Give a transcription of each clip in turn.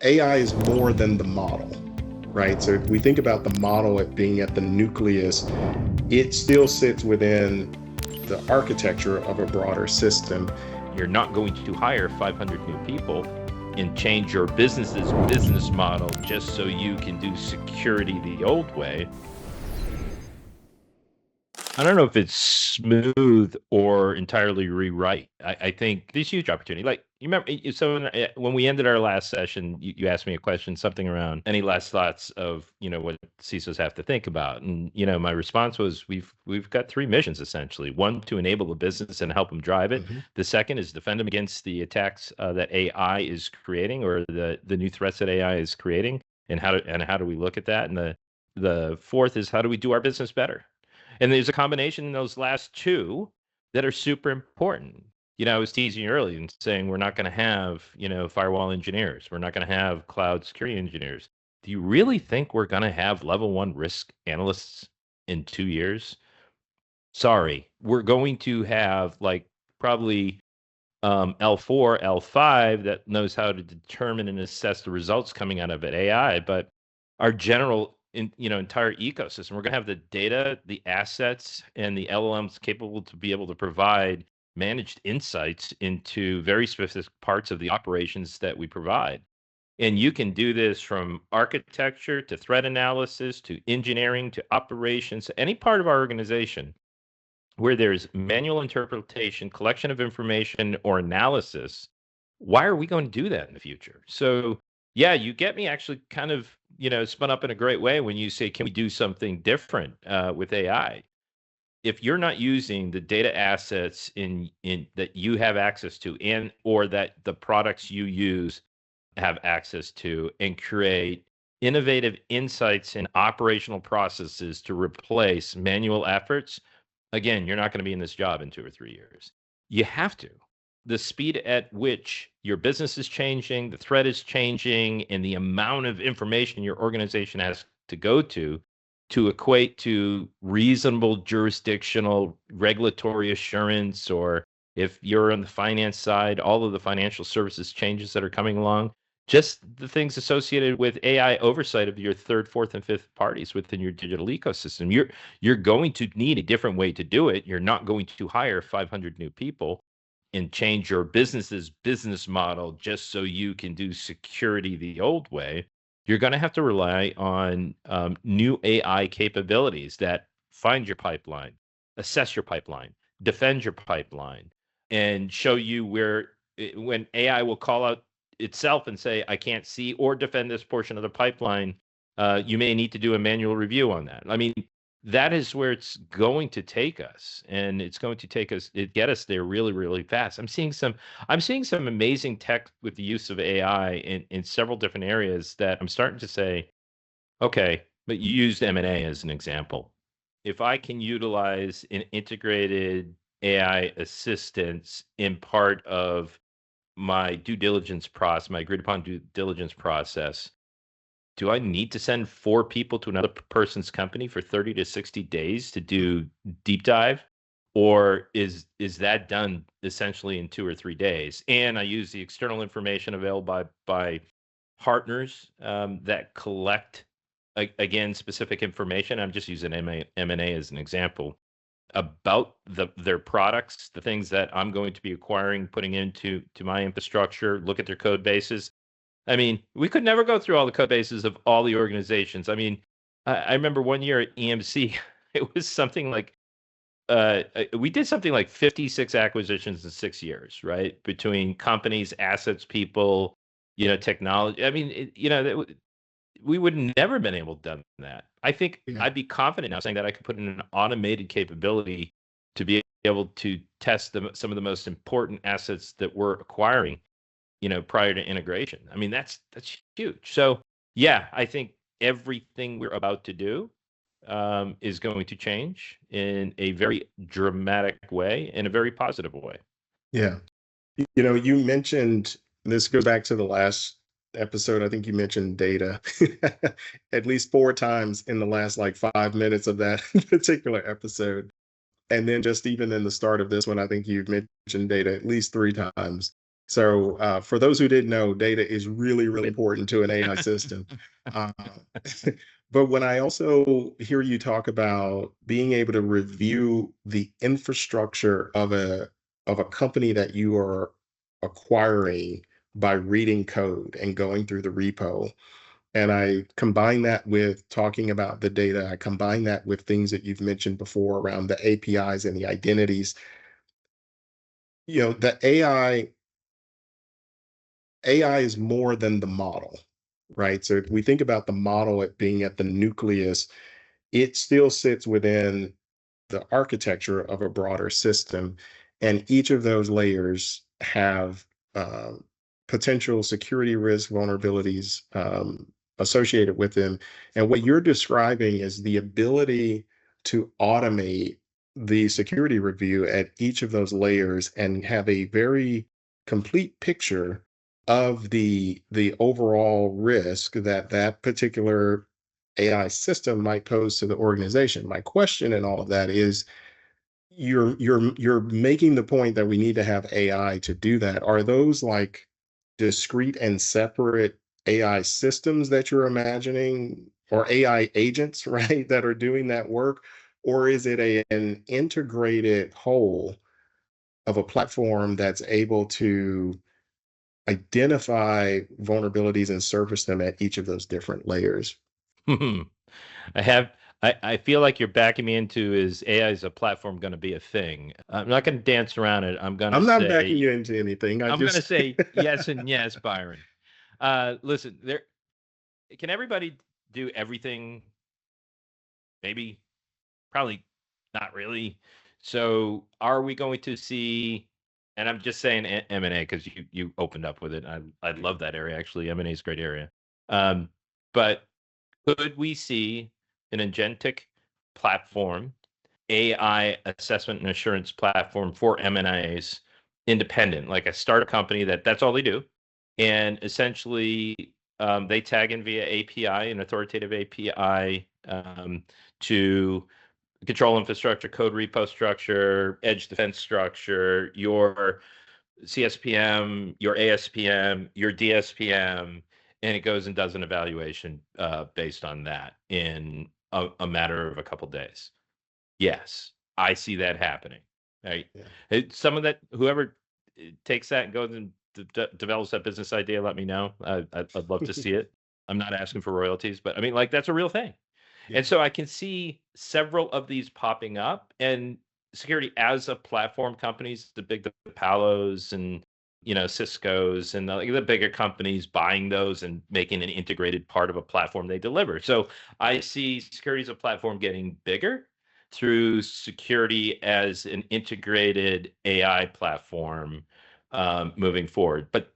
AI is more than the model, right? So if we think about the model at being at the nucleus, it still sits within the architecture of a broader system. You're not going to hire 500 new people and change your business's business model just so you can do security the old way. I don't know if it's smooth or entirely rewrite. I think there's huge opportunity. Like, you remember, so when we ended our last session, you asked me a question, something around any last thoughts of, what CISOs have to think about. And, my response was, we've got three missions, essentially. One, to enable the business and help them drive it. Mm-hmm. The second is defend them against the attacks that AI is creating, or the new threats that AI is creating. And how do we look at that? And the fourth is, how do we do our business better? And there's a combination in those last two that are super important. I was teasing you earlier and saying we're not going to have, firewall engineers. We're not going to have cloud security engineers. Do you really think we're going to have level 1 risk analysts in 2 years? Sorry, we're going to have probably L4, L5 that knows how to determine and assess the results coming out of it, AI, but our general entire ecosystem, we're going to have the data, the assets, and the LLMs capable to be able to provide managed insights into very specific parts of the operations that we provide. And you can do this from architecture to threat analysis to engineering to operations, any part of our organization where there's manual interpretation, collection of information, or analysis. Why are we going to do that in the future? So yeah, you get me actually kind of, spun up in a great way when you say, can we do something different with AI? If you're not using the data assets in that you have access to, and or that the products you use have access to, and create innovative insights and operational processes to replace manual efforts, again, you're not going to be in this job in 2 or 3 years. You have to. The speed at which your business is changing, the threat is changing, and the amount of information your organization has to go to equate to reasonable jurisdictional regulatory assurance, or if you're on the finance side, all of the financial services changes that are coming along, just the things associated with AI oversight of your third, fourth, and fifth parties within your digital ecosystem. You're going to need a different way to do it. You're not going to hire 500 new people and change your business's business model just so you can do security the old way. You're going to have to rely on new AI capabilities that find your pipeline, assess your pipeline, defend your pipeline, and show you when AI will call out itself and say, I can't see or defend this portion of the pipeline, you may need to do a manual review on that. I mean, that is where it's going to take us, and it's going to get us there really, really fast. I'm seeing some amazing tech with the use of AI in several different areas that I'm starting to say, okay, but you used M&A as an example. If I can utilize an integrated AI assistance in part of my due diligence process, my agreed upon due diligence process, do I need to send 4 people to another person's company for 30 to 60 days to do deep dive? Or is that done essentially in 2 or 3 days? And I use the external information available by partners that collect, again, specific information. I'm just using M&A as an example about their products, the things that I'm going to be acquiring, putting into my infrastructure, look at their code bases. I mean, we could never go through all the code bases of all the organizations. I mean, I remember one year at EMC, it was something like we did something like 56 acquisitions in 6 years, right? Between companies, assets, people, technology. I mean, we would never been able to done that. I think Yeah. I'd be confident now saying that I could put in an automated capability to be able to test some of the most important assets that we're acquiring, prior to integration. I mean, that's huge. So yeah, I think everything we're about to do is going to change in a very dramatic way, in a very positive way. Yeah. You mentioned, this goes back to the last episode. I think you mentioned data at least 4 times in the last 5 minutes of that particular episode. And then just even in the start of this one, I think you've mentioned data at least 3 times. So for those who didn't know, data is really, really important to an AI system. Uh, but when I also hear you talk about being able to review the infrastructure of a company that you are acquiring by reading code and going through the repo, and I combine that with talking about the data, I combine that with things that you've mentioned before around the APIs and the identities. The AI is more than the model, right? So if we think about the model at being at the nucleus, it still sits within the architecture of a broader system. And each of those layers have potential security risk vulnerabilities associated with them. And what you're describing is the ability to automate the security review at each of those layers and have a very complete picture of the overall risk that that particular AI system might pose to the organization. My question in all of that is you're making the point that we need to have AI to do that. Are those like discrete and separate AI systems that you're imagining or AI agents, right, that are doing that work? Or is it an integrated whole of a platform that's able to identify vulnerabilities and surface them at each of those different layers? I have I feel like you're backing me into is AI as a platform going to be a thing. I'm not going to dance around it. I'm not backing you into anything. I I'm going to just say yes and yes, Byron. Listen, there can everybody do everything? Maybe, probably not really. So, are we going to see? And I'm just saying M&A because you opened up with it. I love that area actually. M&A is a great area. Um, but could we see an agentic platform, AI assessment and assurance platform for M&As, independent, like a startup company that's all they do, and essentially they tag in via API, an authoritative API, to control infrastructure, code repo structure, edge defense structure, your CSPM, your ASPM, your DSPM, and it goes and does an evaluation based on that in a matter of a couple days. Yes, I see that happening. Right? yeah. Some of that, whoever takes that and goes and develops that business idea, let me know. I'd love to see it. I'm not asking for royalties, but I mean, like, that's a real thing. Yeah. And so I can see several of these popping up, and security as a platform companies, the big the Palos and Cisco's and like the bigger companies buying those and making an integrated part of a platform they deliver. So I see security as a platform getting bigger through security as an integrated AI platform moving forward. But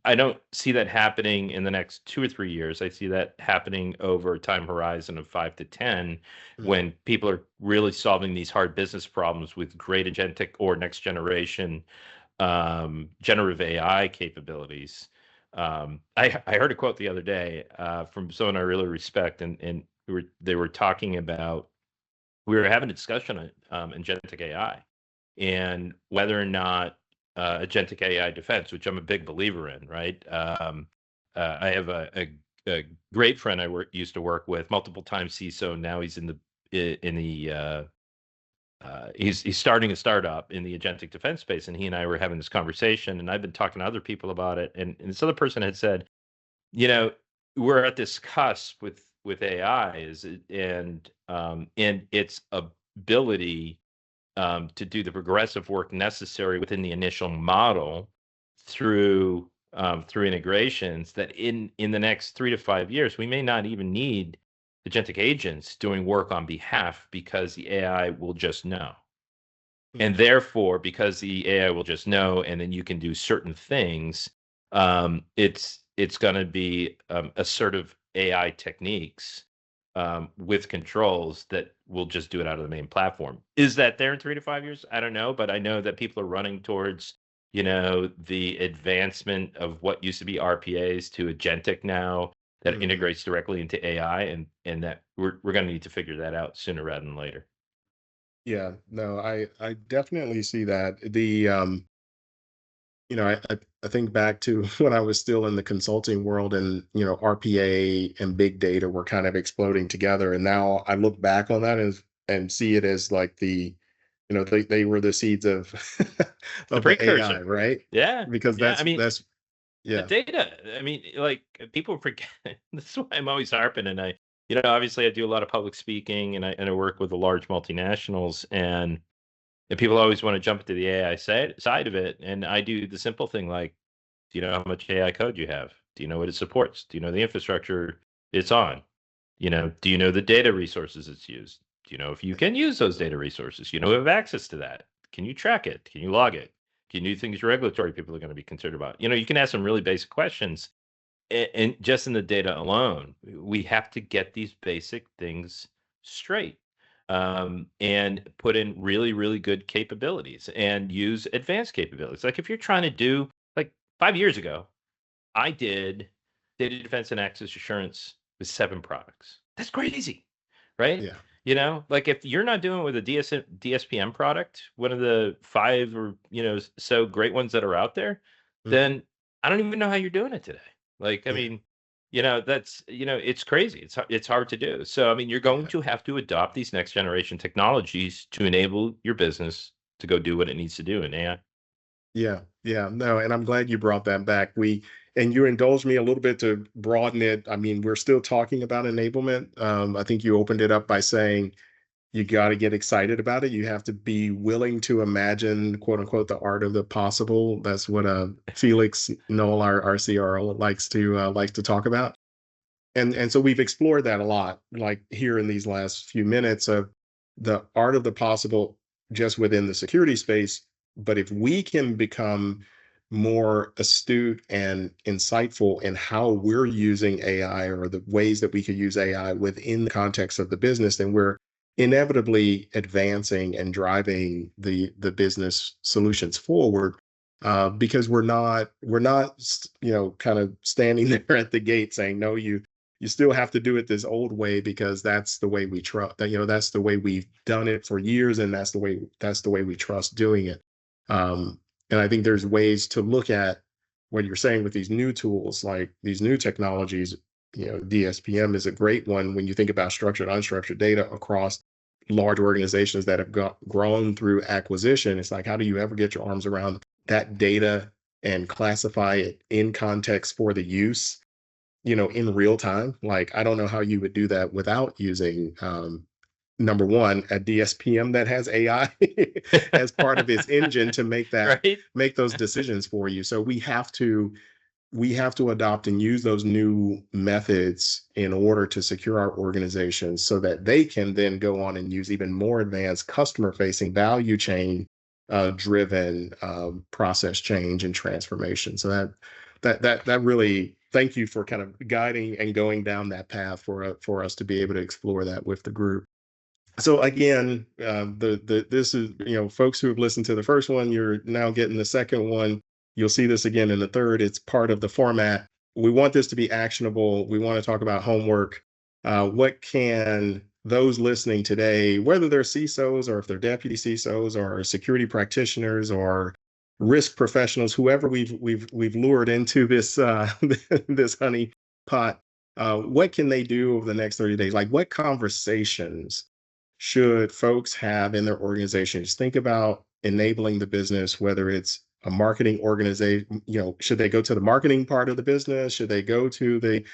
I don't see that happening in the next 2 or 3 years. I see that happening over a time horizon of 5 to 10, Mm, when people are really solving these hard business problems with great agentic or next generation generative AI capabilities. I heard a quote the other day from someone I really respect, and they were talking about, we were having a discussion on agentic AI and whether or not agentic AI defense, which I'm a big believer in, right? I have a great friend used to work with, multiple time CISO. Now he's in the he's starting a startup in the agentic defense space, and he and I were having this conversation, and I've been talking to other people about it, and this other person had said, you know, we're at this cusp with AI, and its ability to do the progressive work necessary within the initial model through integrations, that in the next 3 to 5 years we may not even need agentic agents doing work on behalf, because the AI will just know. And mm, therefore, because the AI will just know, and then you can do certain things, it's going to be assertive AI techniques with controls that will just do it out of the main platform. Is that there in 3 to 5 years? I don't know, but I know that people are running towards the advancement of what used to be RPAs to agentic now, that mhm. integrates directly into AI, and that we're going to need to figure that out sooner rather than later. Yeah, no, I definitely see that. I I think back to when I was still in the consulting world, and RPA and big data were kind of exploding together. And now I look back on that and see it as like they were the seeds of It's the of the AI, precursor. right? Yeah, Because yeah. I mean, that's the yeah. data. I mean, like people forget. This is why I'm always harping, and obviously, I do a lot of public speaking, and I work with the large multinationals, and people always want to jump into the AI side of it, and I do the simple thing like, do you know how much AI code you have? Do you know what it supports? Do you know the infrastructure it's on? Do you know the data resources it's used? Do you know if you can use those data resources? You have access to that. Can you track it? Can you log it? Can you do things regulatory people are going to be concerned about? You can ask some really basic questions. And just in the data alone, we have to get these basic things straight, and put in really, really good capabilities and use advanced capabilities. Like if you're trying to do, like 5 years ago, I did data defense and access assurance with 7 products. That's crazy, right? Yeah. Like if you're not doing it with a DSPM product, one of the 5 or so great ones that are out there, Mhm. then I don't even know how you're doing it today. Like, I Yeah. mean, that's it's crazy. It's hard to do. So I mean, you're going Yeah. to have to adopt these next generation technologies to enable your business to go do what it needs to do in AI. Yeah, yeah, no, and I'm glad you brought that back. And you indulged me a little bit to broaden it. I mean, we're still talking about enablement. I think you opened it up by saying you got to get excited about it. You have to be willing to imagine, quote unquote, the art of the possible. That's what Felix Knoll, our CRO, likes to talk about. And so we've explored that a lot, like here in these last few minutes, of the art of the possible just within the security space. But if we can become more astute and insightful in how we're using AI, or the ways that we could use AI within the context of the business, then we're inevitably advancing and driving the business solutions forward, because we're not kind of standing there at the gate saying, no, you still have to do it this old way because that's the way we trust that, that's the way we've done it for years, and that's the way we trust doing it. And I think there's ways to look at what you're saying with these new tools, like these new technologies. DSPM is a great one when you think about structured unstructured data across large organizations that have grown through acquisition. It's like, how do you ever get your arms around that data and classify it in context for the use, in real time? Like, I don't know how you would do that without using, number one, a DSPM that has AI as part of its engine to Right? make those decisions for you. So we have to adopt and use those new methods in order to secure our organizations so that they can then go on and use even more advanced customer facing value chain driven process change and transformation. So that really, thank you for kind of guiding and going down that path for us to be able to explore that with the group. So again, the this is, folks who have listened to the first one, you're now getting the second one. You'll see this again in the third. It's part of the format. We want this to be actionable. We want to talk about homework. What can those listening today, whether they're CISOs or if they're deputy CISOs or security practitioners or risk professionals, whoever we've lured into this this honey pot, what can they do over the next 30 days? Like, what conversations should folks have in their organizations? Think about enabling the business, whether it's a marketing organization. Should they go to the marketing part of the business? Should they go to the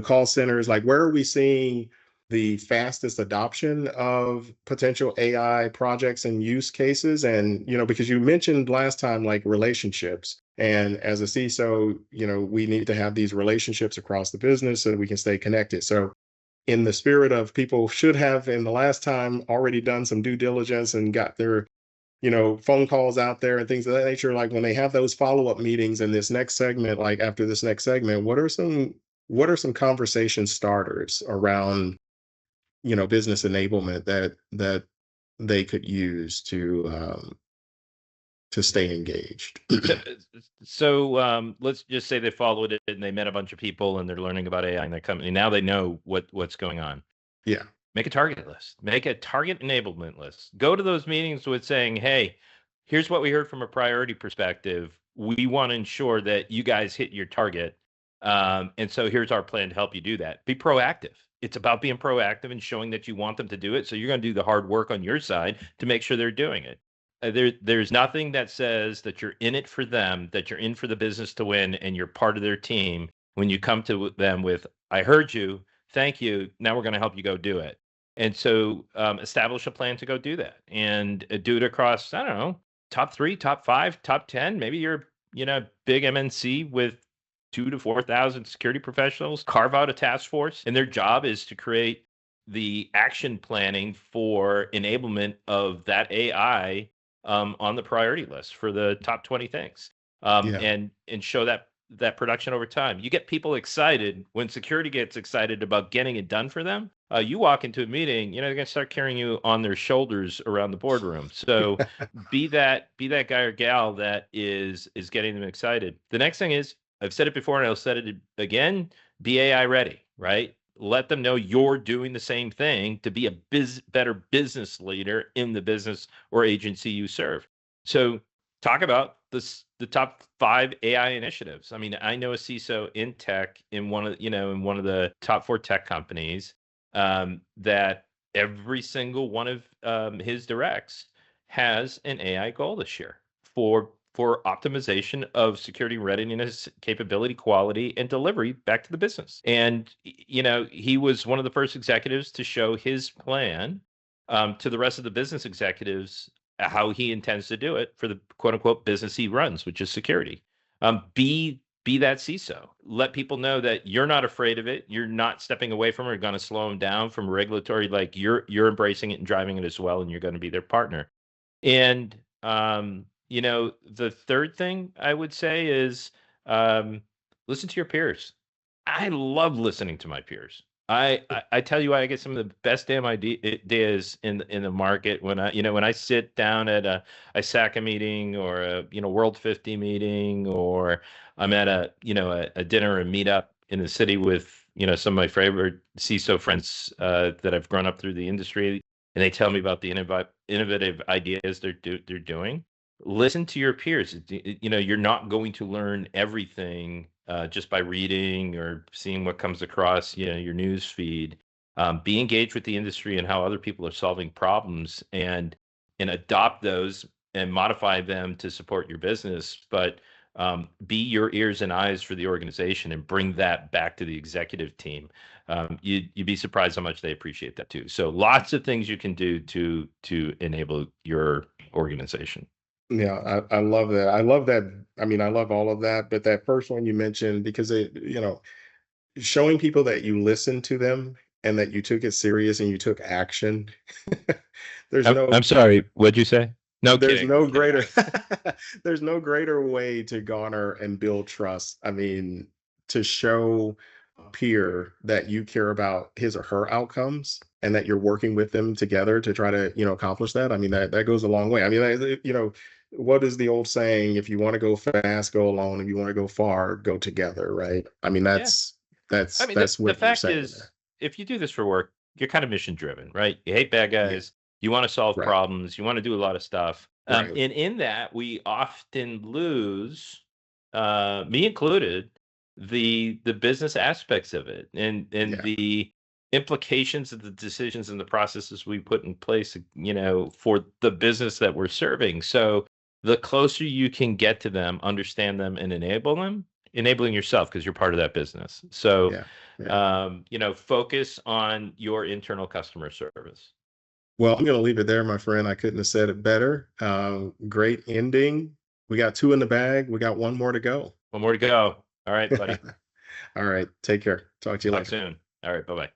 call centers? Like, where are we seeing the fastest adoption of potential AI projects and use cases? And because you mentioned last time, like, relationships. And as a CISO, we need to have these relationships across the business so that we can stay connected. So in the spirit of, people should have in the last time already done some due diligence and got their phone calls out there and things of that nature, like when they have those follow-up meetings in this next segment, like after this next segment, what are some conversation starters around business enablement that they could use to stay engaged? So let's just say they followed it and they met a bunch of people and they're learning about AI in their company. Now they know what's going on. Yeah. Make a target list. Make a target enablement list. Go to those meetings with saying, "Hey, here's what we heard from a priority perspective. We want to ensure that you guys hit your target. And so here's our plan to help you do that. Be proactive. It's about being proactive and showing that you want them to do it. So you're going to do the hard work on your side to make sure they're doing it. There's nothing that says that you're in it for them, that you're in for the business to win, and you're part of their team when you come to them with, I heard you, thank you, now we're going to help you go do it. And so establish a plan to go do that, and do it across, I don't know, top 3, top 5, top 10. Maybe you're, big MNC with 2 to 4,000 security professionals. Carve out a task force, and their job is to create the action planning for enablement of that AI on the priority list for the top 20 things, Yeah. and show that production over time. You get people excited when security gets excited about getting it done for them. You walk into a meeting, they're going to start carrying you on their shoulders around the boardroom. So be that guy or gal that is getting them excited. The next thing is, I've said it before and I'll say it again, be AI ready, right? Let them know you're doing the same thing to be a better business leader in the business or agency you serve. So talk about the top 5 AI initiatives. I mean, I know a CISO in tech in one of the top 4 tech companies, that every single one of his directs has an AI goal this year for optimization of security readiness, capability, quality, and delivery back to the business. And he was one of the first executives to show his plan to the rest of the business executives how he intends to do it for the quote unquote business he runs, which is security. Be that CISO. Let people know that you're not afraid of it. You're not stepping away from it or going to slow them down from regulatory. Like you're embracing it and driving it as well, and you're going to be their partner. And the third thing I would say is listen to your peers. I love listening to my peers. I tell you, I get some of the best damn ideas in the market when I sit down at a ISACA meeting or a World 50 meeting, or I'm at a dinner or meetup in the city with some of my favorite CISO friends that I've grown up through the industry, and they tell me about the innovative ideas they're doing. Listen to your peers. You're not going to learn everything just by reading or seeing what comes across your news feed. Be engaged with the industry and how other people are solving problems, and adopt those and modify them to support your business. But be your ears and eyes for the organization and bring that back to the executive team. You'd be surprised how much they appreciate that too. So lots of things you can do to enable your organization. Yeah, I love that. I love that. I mean, I love all of that, but that first one you mentioned, because showing people that you listened to them and that you took it serious and you took action. there's I'm no sorry. What'd you say? No there's kidding. no Kidding. greater there's no greater way to garner and build trust. I mean, to show a peer that you care about his or her outcomes and that you're working with them together to try to, accomplish that. I mean, that goes a long way. I mean, what is the old saying? If you want to go fast, go alone. If you want to go far, go together, right? I mean, Yeah. I mean, that's the what you're fact saying is, there. if you do this for work, you're kind of mission driven, right? You hate bad Yeah, guys. You want to solve right, problems. You want to do a lot of stuff. right. And in that, we often lose, me included, the business aspects of it, and Yeah. the implications of the decisions and the processes we put in place, for the business that we're serving. So the closer you can get to them, understand them, and enable them, enabling yourself because you're part of that business. So, Yeah. Yeah. focus on your internal customer service. Well, I'm going to leave it there, my friend. I couldn't have said it better. Great ending. We got 2 in the bag. We got 1 more to go. One more to go. All right, buddy. All right. Take care. Talk to you Talk later. soon. All right. Bye bye.